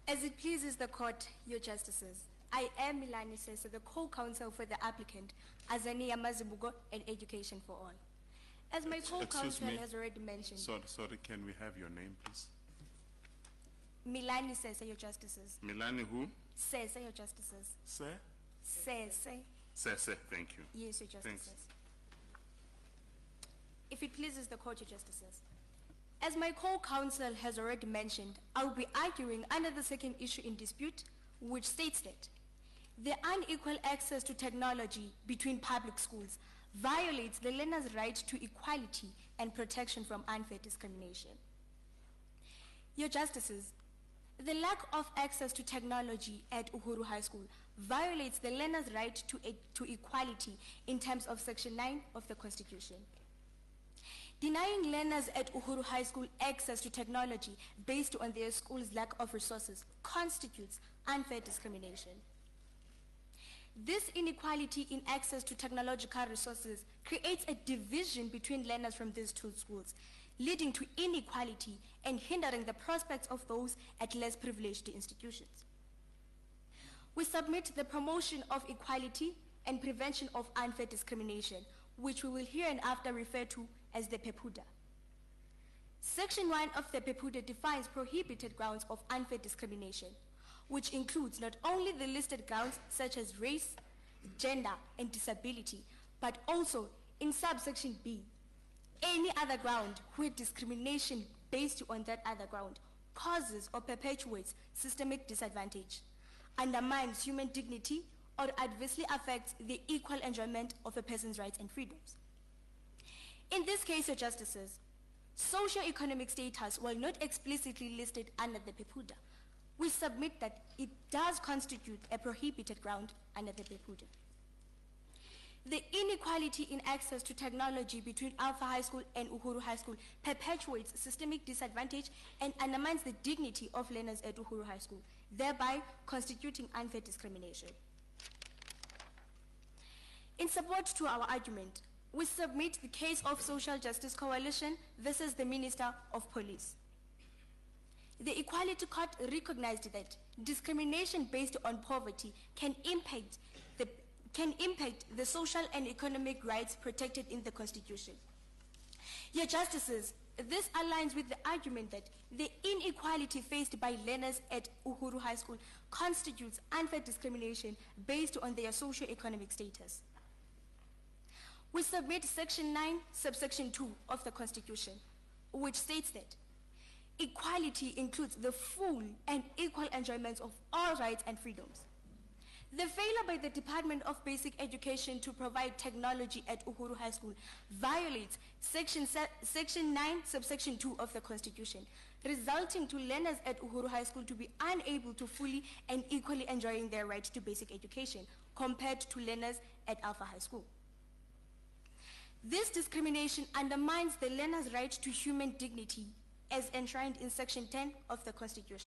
As it pleases the court, your justices, I am Milani Sese, the co-counsel for the applicant, Azania Mazibugo and Education for All. As my co-counsel has already mentioned... Sorry, can we have your name, please? Milani Sese, your justices. Milani who? Sese, your justices. Se? Sese. Sese, thank you. Yes, your justices. Thanks. If it pleases the court, your justices. As my co-counsel has already mentioned, I will be arguing under the second issue in dispute, which states that the unequal access to technology between public schools violates the learner's right to equality and protection from unfair discrimination. Your justices, the lack of access to technology at Uhuru High School violates the learner's right to equality in terms of Section 9 of the Constitution. Denying learners at Uhuru High School access to technology based on their school's lack of resources constitutes unfair discrimination. This inequality in access to technological resources creates a division between learners from these two schools, leading to inequality and hindering the prospects of those at less privileged institutions. We submit the promotion of equality and prevention of unfair discrimination, which we will hereinafter refer to as the PEPUDA. Section 1 of the PEPUDA defines prohibited grounds of unfair discrimination, which includes not only the listed grounds such as race, gender, and disability, but also in subsection B, any other ground where discrimination based on that other ground causes or perpetuates systemic disadvantage, undermines human dignity, or adversely affects the equal enjoyment of a person's rights and freedoms. In this case, your justices, socio-economic status, while not explicitly listed under the PEPUDA, we submit that it does constitute a prohibited ground under the PEPUDA. The inequality in access to technology between Alpha High School and Uhuru High School perpetuates systemic disadvantage and undermines the dignity of learners at Uhuru High School, thereby constituting unfair discrimination. In support to our argument, we submit the case of Social Justice Coalition versus the Minister of Police. The Equality Court recognized that discrimination based on poverty can impact the social and economic rights protected in the Constitution. Your justices, this aligns with the argument that the inequality faced by learners at Uhuru High School constitutes unfair discrimination based on their socio-economic status. We submit Section 9, subsection 2 of the Constitution, which states that equality includes the full and equal enjoyment of all rights and freedoms. The failure by the Department of Basic Education to provide technology at Uhuru High School violates Section 9, subsection 2 of the Constitution, resulting to learners at Uhuru High School to be unable to fully and equally enjoying their right to basic education compared to learners at Alpha High School. This discrimination undermines the learner's right to human dignity as enshrined in Section 10 of the Constitution.